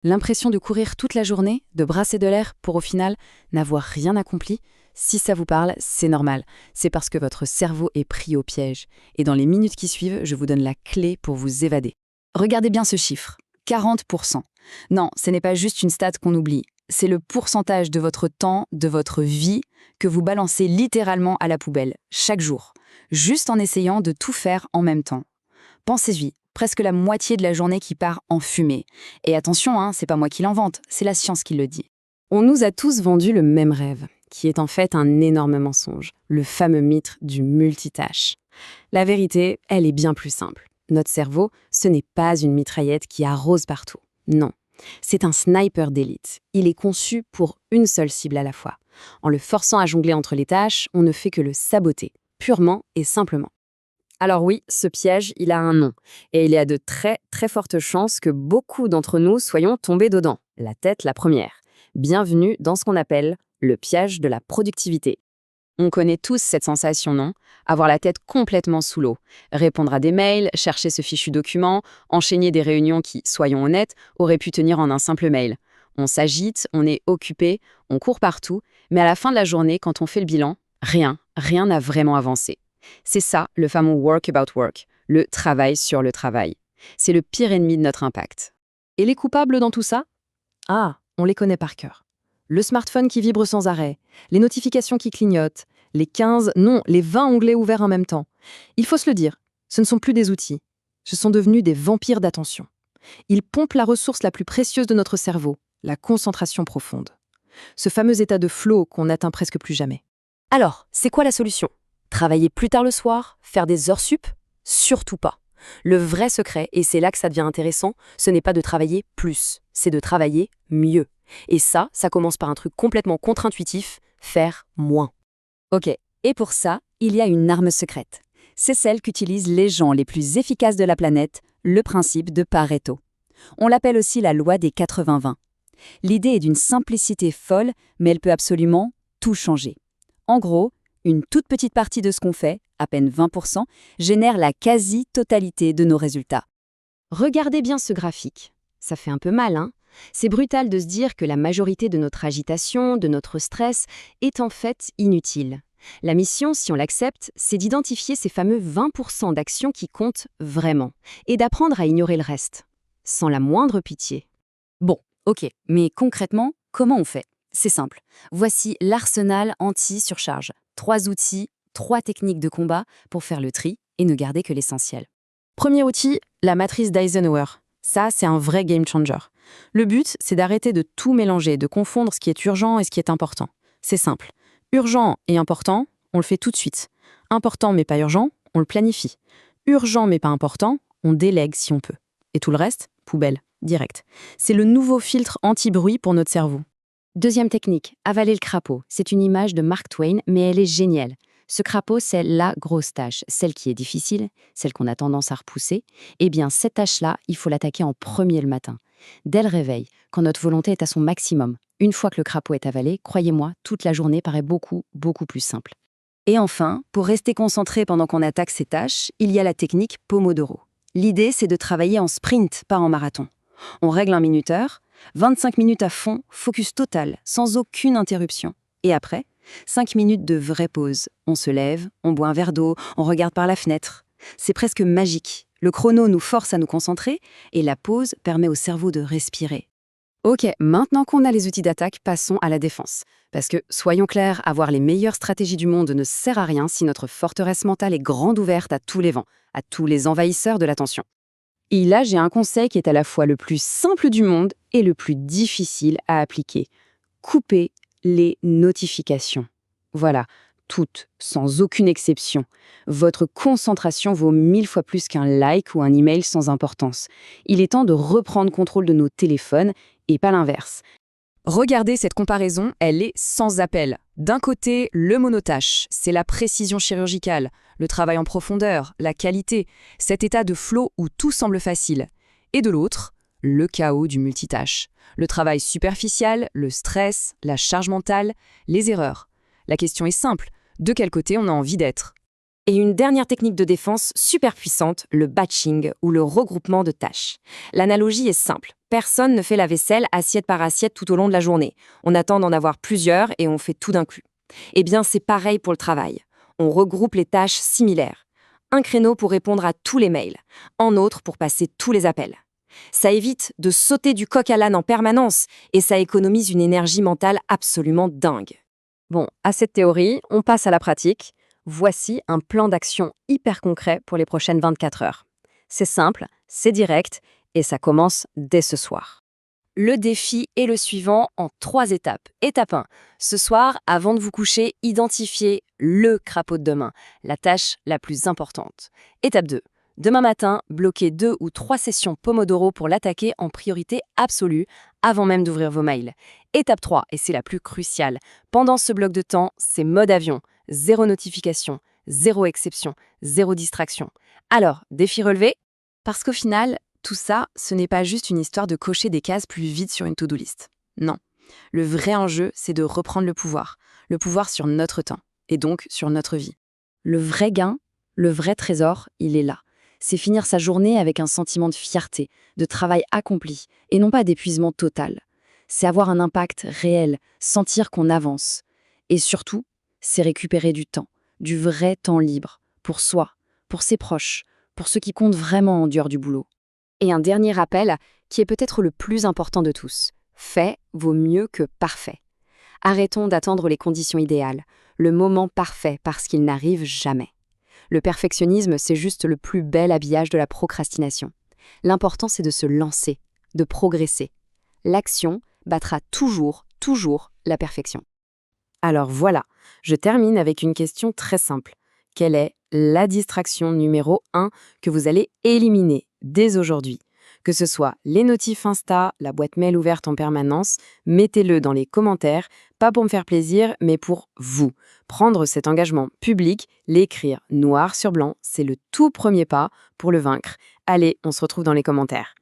L'impression de courir toute la journée, de brasser de l'air pour au final n'avoir rien accompli, si ça vous parle, c'est normal. C'est parce que votre cerveau est pris au piège. Et dans les minutes qui suivent, je vous donne la clé pour vous évader. Regardez bien ce chiffre, 40%. Non, ce n'est pas juste une stat qu'on oublie. C'est le pourcentage de votre temps, de votre vie, que vous balancez littéralement à la poubelle, chaque jour, juste en essayant de tout faire en même temps. Pensez-y, presque la moitié de la journée qui part en fumée. Et attention, c'est pas moi qui l'invente, c'est la science qui le dit. On nous a tous vendu le même rêve, qui est en fait un énorme mensonge, le fameux mythe du multitâche. La vérité, elle est bien plus simple. Notre cerveau, ce n'est pas une mitraillette qui arrose partout. Non, c'est un sniper d'élite. Il est conçu pour une seule cible à la fois. En le forçant à jongler entre les tâches, on ne fait que le saboter, purement et simplement. Alors oui, ce piège, il a un nom. Et il y a de très très fortes chances que beaucoup d'entre nous soyons tombés dedans, la tête la première. Bienvenue dans ce qu'on appelle le piège de la productivité. On connaît tous cette sensation, non? Avoir la tête complètement sous l'eau. Répondre à des mails, chercher ce fichu document, enchaîner des réunions qui, soyons honnêtes, auraient pu tenir en un simple mail. On s'agite, on est occupé, on court partout, mais à la fin de la journée, quand on fait le bilan, rien n'a vraiment avancé. C'est ça, le fameux work about work, le travail sur le travail. C'est le pire ennemi de notre impact. Et les coupables dans tout ça? Ah, on les connaît par cœur. Le smartphone qui vibre sans arrêt, les notifications qui clignotent, les 20 onglets ouverts en même temps. Il faut se le dire, ce ne sont plus des outils. Ce sont devenus des vampires d'attention. Ils pompent la ressource la plus précieuse de notre cerveau, la concentration profonde. Ce fameux état de flow qu'on n'atteint presque plus jamais. Alors, c'est quoi la solution? Travailler plus tard le soir? Faire des heures sup? Surtout pas. Le vrai secret, et c'est là que ça devient intéressant, ce n'est pas de travailler plus, c'est de travailler mieux. Et ça commence par un truc complètement contre-intuitif, faire moins. Ok, et pour ça, il y a une arme secrète. C'est celle qu'utilisent les gens les plus efficaces de la planète, le principe de Pareto. On l'appelle aussi la loi des 80-20. L'idée est d'une simplicité folle, mais elle peut absolument tout changer. En gros, une toute petite partie de ce qu'on fait, à peine 20%, génère la quasi-totalité de nos résultats. Regardez bien ce graphique. Ça fait un peu mal, hein? C'est brutal de se dire que la majorité de notre agitation, de notre stress, est en fait inutile. La mission, si on l'accepte, c'est d'identifier ces fameux 20% d'actions qui comptent vraiment, et d'apprendre à ignorer le reste, sans la moindre pitié. Bon, ok, mais concrètement, comment on fait? C'est simple. Voici l'arsenal anti-surcharge. 3 outils, 3 techniques de combat pour faire le tri et ne garder que l'essentiel. Premier outil, la matrice d'Eisenhower. Ça, c'est un vrai game changer. Le but, c'est d'arrêter de tout mélanger, de confondre ce qui est urgent et ce qui est important. C'est simple. Urgent et important, on le fait tout de suite. Important mais pas urgent, on le planifie. Urgent mais pas important, on délègue si on peut. Et tout le reste, poubelle, direct. C'est le nouveau filtre anti-bruit pour notre cerveau. Deuxième technique, avaler le crapaud. C'est une image de Mark Twain, mais elle est géniale. Ce crapaud, c'est la grosse tâche, celle qui est difficile, celle qu'on a tendance à repousser. Eh bien, cette tâche-là, il faut l'attaquer en premier le matin. Dès le réveil, quand notre volonté est à son maximum. Une fois que le crapaud est avalé, croyez-moi, toute la journée paraît beaucoup plus simple. Et enfin, pour rester concentré pendant qu'on attaque ces tâches, il y a la technique Pomodoro. L'idée, c'est de travailler en sprint, pas en marathon. On règle un minuteur, 25 minutes à fond, focus total, sans aucune interruption. Et après, 5 minutes de vraie pause. On se lève, on boit un verre d'eau, on regarde par la fenêtre. C'est presque magique. Le chrono nous force à nous concentrer et la pause permet au cerveau de respirer. Ok, maintenant qu'on a les outils d'attaque, passons à la défense. Parce que, soyons clairs, avoir les meilleures stratégies du monde ne sert à rien si notre forteresse mentale est grande ouverte à tous les vents, à tous les envahisseurs de l'attention. Et là, j'ai un conseil qui est à la fois le plus simple du monde et le plus difficile à appliquer. Coupez les notifications. Voilà, toutes, sans aucune exception. Votre concentration vaut 1000 fois plus qu'un like ou un email sans importance. Il est temps de reprendre contrôle de nos téléphones et pas l'inverse. Regardez cette comparaison, elle est sans appel. D'un côté, le monotâche, c'est la précision chirurgicale, le travail en profondeur, la qualité, cet état de flow où tout semble facile. Et de l'autre, le chaos du multitâche, le travail superficiel, le stress, la charge mentale, les erreurs. La question est simple, de quel côté on a envie d'être? Et une dernière technique de défense super puissante, le batching ou le regroupement de tâches. L'analogie est simple. Personne ne fait la vaisselle assiette par assiette tout au long de la journée. On attend d'en avoir plusieurs et on fait tout d'un coup. Eh bien, c'est pareil pour le travail. On regroupe les tâches similaires. Un créneau pour répondre à tous les mails, un autre pour passer tous les appels. Ça évite de sauter du coq à l'âne en permanence et ça économise une énergie mentale absolument dingue. Bon, à cette théorie, on passe à la pratique. Voici un plan d'action hyper concret pour les prochaines 24 heures. C'est simple, c'est direct et ça commence dès ce soir. Le défi est le suivant en 3 étapes. Étape 1. Ce soir, avant de vous coucher, identifiez le crapaud de demain, la tâche la plus importante. Étape 2. Demain matin, bloquez 2 ou 3 sessions Pomodoro pour l'attaquer en priorité absolue avant même d'ouvrir vos mails. Étape 3, et c'est la plus cruciale. Pendant ce bloc de temps, c'est mode avion. 0 notification, 0 exception, 0 distraction. Alors, défi relevé? Parce qu'au final, tout ça, ce n'est pas juste une histoire de cocher des cases plus vite sur une to-do list. Non. Le vrai enjeu, c'est de reprendre le pouvoir sur notre temps, et donc sur notre vie. Le vrai gain, le vrai trésor, il est là. C'est finir sa journée avec un sentiment de fierté, de travail accompli, et non pas d'épuisement total. C'est avoir un impact réel, sentir qu'on avance. Et surtout, c'est récupérer du temps, du vrai temps libre, pour soi, pour ses proches, pour ceux qui comptent vraiment en dehors du boulot. Et un dernier rappel, qui est peut-être le plus important de tous. Fait vaut mieux que parfait. Arrêtons d'attendre les conditions idéales, le moment parfait parce qu'il n'arrive jamais. Le perfectionnisme, c'est juste le plus bel habillage de la procrastination. L'important, c'est de se lancer, de progresser. L'action battra toujours la perfection. Alors voilà, je termine avec une question très simple. Quelle est la distraction numéro 1 que vous allez éliminer dès aujourd'hui? Que ce soit les notifs Insta, la boîte mail ouverte en permanence, mettez-le dans les commentaires, pas pour me faire plaisir, mais pour vous. Prendre cet engagement public, l'écrire noir sur blanc, c'est le tout premier pas pour le vaincre. Allez, on se retrouve dans les commentaires.